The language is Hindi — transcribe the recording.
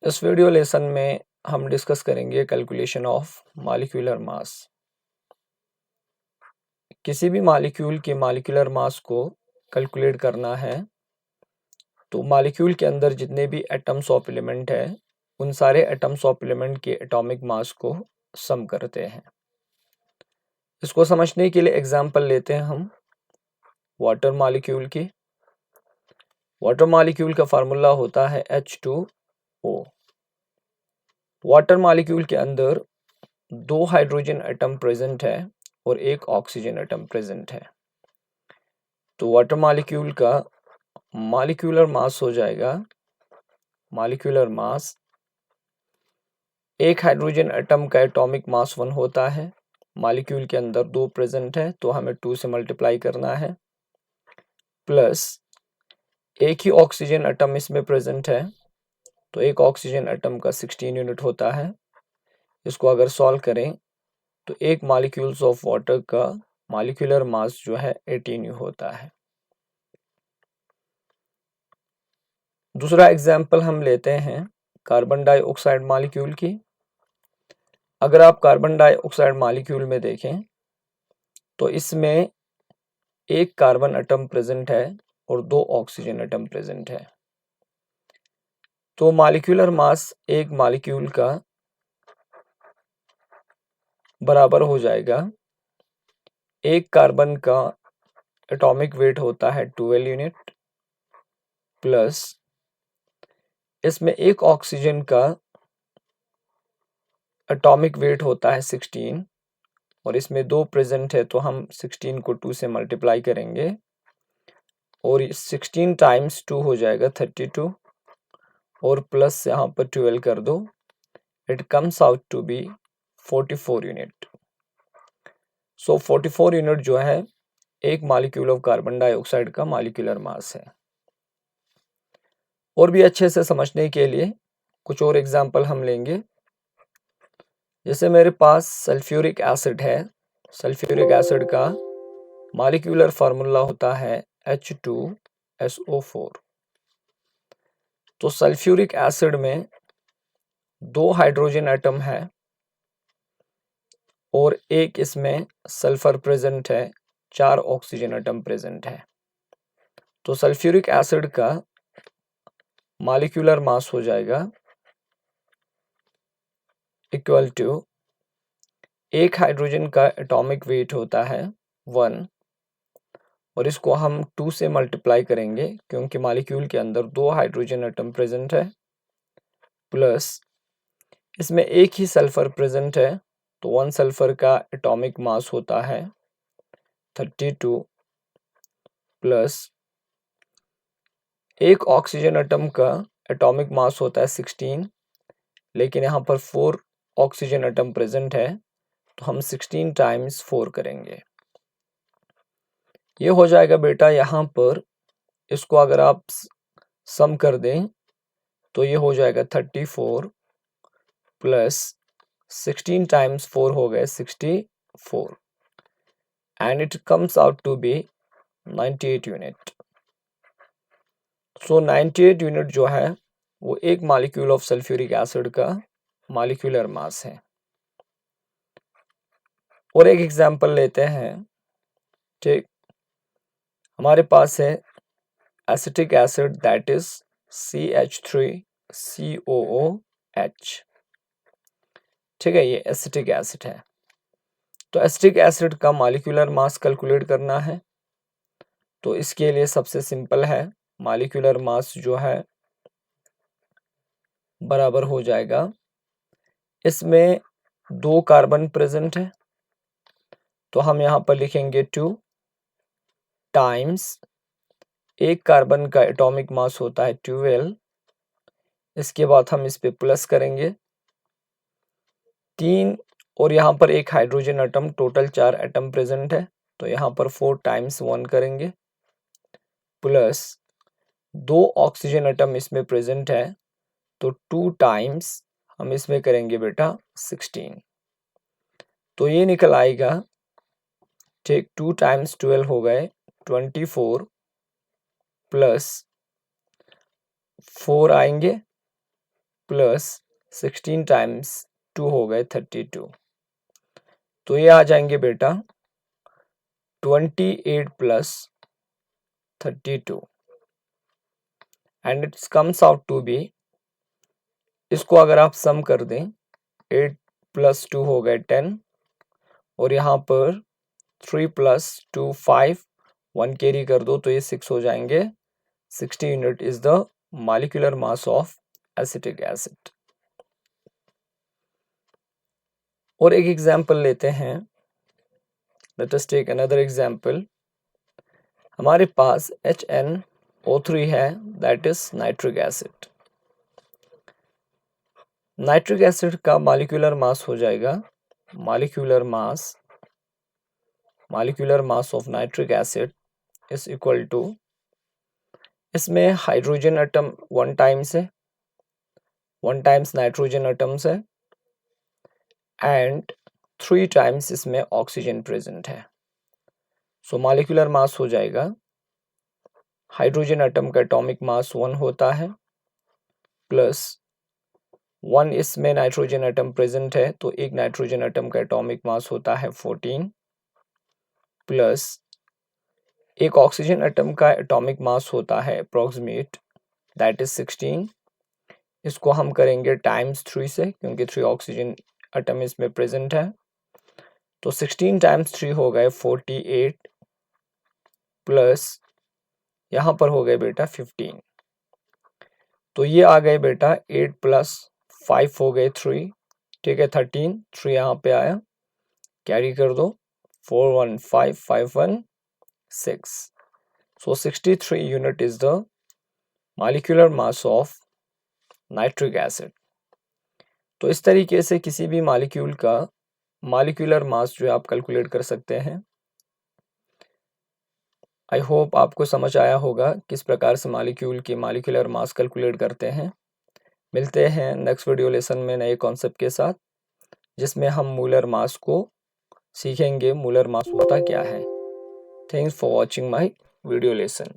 इस वीडियो लेसन में हम डिस्कस करेंगे कैलकुलेशन ऑफ मॉलिक्यूलर मास। किसी भी मॉलिक्यूल के मॉलिक्यूलर मास को कैलकुलेट करना है तो मॉलिक्यूल के अंदर जितने भी एटम्स ऑफ एलिमेंट है उन सारे एटम्स ऑफ एलिमेंट के एटॉमिक मास को सम करते हैं। इसको समझने के लिए एग्जांपल लेते हैं हम वाटर मॉलिक्यूल की। वाटर मॉलिक्यूल का फार्मूला होता है H2O। वाटर मॉलिक्यूल के अंदर 2 हाइड्रोजन एटम प्रेजेंट है और 1 ऑक्सीजन एटम प्रेजेंट है। तो वाटर मॉलिक्यूल का मॉलिक्यूलर मास हो जाएगा, मॉलिक्यूलर मास, एक हाइड्रोजन एटम का एटॉमिक मास 1 होता है। मॉलिक्यूल के अंदर 2 प्रेजेंट है तो हमें 2 से मल्टीप्लाई करना है, प्लस एक ही ऑक्सीजन एटम इसमें प्रेजेंट है तो एक ऑक्सीजन एटम का 16 यूनिट होता है। इसको अगर सॉल्व करें तो एक मॉलिक्यूल्स ऑफ वाटर का मॉलिक्यूलर मास जो है 18 होता है। दूसरा एग्जाम्पल हम लेते हैं कार्बन डाइऑक्साइड मॉलिक्यूल की। अगर आप कार्बन डाइऑक्साइड मॉलिक्यूल में देखें तो इसमें एक कार्बन एटम प्रेजेंट है और 2 ऑक्सीजन एटम प्रेजेंट है। तो मॉलिक्यूलर मास एक मॉलिक्यूल का बराबर हो जाएगा, एक कार्बन का एटॉमिक वेट होता है 12 यूनिट, प्लस इसमें एक ऑक्सीजन का एटॉमिक वेट होता है 16 और इसमें 2 प्रेजेंट है तो हम 16 को 2 से मल्टीप्लाई करेंगे और 16 टाइम्स 2 हो जाएगा 32 और प्लस यहाँ पर 12 कर दो, it comes out to be 44 unit. So 44 unit जो है एक मॉलिक्यूल ऑफ कार्बन डाइऑक्साइड का मॉलिक्यूलर मास है। और भी अच्छे से समझने के लिए कुछ और एग्जांपल हम लेंगे। जैसे मेरे पास सल्फ्यूरिक एसिड है, सल्फ्यूरिक एसिड का मॉलिक्यूलर फार्मूला होता है H2SO4। तो सल्फ्यूरिक एसिड में 2 हाइड्रोजन एटम है और एक इसमें सल्फर प्रेजेंट है, 4 ऑक्सीजन एटम प्रेजेंट है। तो सल्फ्यूरिक एसिड का मॉलिक्यूलर मास हो जाएगा इक्वल टू, एक हाइड्रोजन का एटॉमिक वेट होता है 1 और इसको हम 2 से मल्टीप्लाई करेंगे क्योंकि मॉलिक्यूल के अंदर 2 हाइड्रोजन एटम प्रेजेंट है, प्लस इसमें एक ही सल्फर प्रेजेंट है तो 1 सल्फर का एटॉमिक मास होता है 32, प्लस एक ऑक्सीजन एटम का एटॉमिक मास होता है 16, लेकिन यहाँ पर 4 ऑक्सीजन एटम प्रेजेंट है तो हम 16 टाइम्स 4 करेंगे। ये हो जाएगा बेटा, यहाँ पर इसको अगर आप सम कर दें तो ये हो जाएगा 34 प्लस 16 टाइम्स 4 हो गए 64 and it comes out to be 98 unit. So 98 unit जो है वो एक मॉलिक्यूल ऑफ सल्फ्यूरिक एसिड का मॉलिक्यूलर मास है। और एक एग्जांपल लेते हैं, ठीक, हमारे पास है acetic acid that is CH3COOH। ठीक है, ये एसिटिक एसिड है। तो एसिटिक एसिड का मॉलिक्यूलर मास कैलकुलेट करना है तो इसके लिए सबसे सिंपल है, मॉलिक्यूलर मास जो है बराबर हो जाएगा, इसमें 2 कार्बन प्रेजेंट है तो हम यहाँ पर लिखेंगे 2 टाइम्स एक कार्बन का एटॉमिक मास होता है 12, इसके बाद हम इस पे प्लस करेंगे 3 और यहाँ पर एक hydrogen atom, total 4 atom present है तो यहाँ पर 4 टाइम्स 1 करेंगे, प्लस 2 ऑक्सीजन एटम इसमें प्रेजेंट है तो 2 टाइम्स हम इसमें करेंगे बेटा 16। तो ये निकल आएगा, ठीक, 2 टाइम्स 12 हो गए 24 प्लस 4 आएंगे प्लस 16 टाइम्स 2 हो गए 32। तो ये आ जाएंगे बेटा 28 plus 32 and it's comes out to be, इसको अगर आप सम कर दें 8 प्लस 2 हो गए 10 और यहाँ पर 3 प्लस 2 5, 1 कैरी कर दो तो ये 6 हो जाएंगे। 60 unit is the molecular mass of acetic acid. और एक एग्जाम्पल लेते हैं, let us take another example. हमारे पास HNO3 है, that is nitric acid. Nitric acid का मॉलिक्यूलर मास हो जाएगा, molecular mass of nitric acid is equal to, इसमें हाइड्रोजन एटम 1 टाइम्स है, 1 टाइम्स नाइट्रोजन एटम्स है एंड 3 टाइम्स इसमें ऑक्सीजन प्रेजेंट है। सो मॉलिक्यूलर मास हो जाएगा, हाइड्रोजन एटम का एटॉमिक मास 1 होता है प्लस 1 इसमें नाइट्रोजन एटम प्रेजेंट है तो एक नाइट्रोजन एटम का एटॉमिक मास होता है 14 प्लस एक ऑक्सीजन एटम का एटॉमिक मास होता है अप्रोक्सीमेट, दैट इज 16। इसको हम करेंगे टाइम्स 3 से क्योंकि 3 ऑक्सीजन एटम इसमें प्रेजेंट है। तो 16 टाइम्स 3 हो गए 48 प्लस यहाँ पर हो गए बेटा 15। तो ये आ गए बेटा 8 प्लस 5 हो गए 3, ठीक है 13, 3 यहाँ पे आया, कैरी कर दो 4 1 5 5 1 6। सो 63 unit is the molecular mass of nitric acid. तो इस तरीके से किसी भी मॉलिक्यूल का मॉलिक्यूलर मास जो है आप कैलकुलेट कर सकते हैं। आई होप आपको समझ आया होगा किस प्रकार से मॉलिक्यूल के मॉलिक्यूलर मास कैलकुलेट करते हैं। मिलते हैं नेक्स्ट वीडियो लेसन में नए कॉन्सेप्ट के साथ, जिसमें हम मोलर मास को सीखेंगे, मोलर मास होता क्या है। Thanks for watching my video lesson.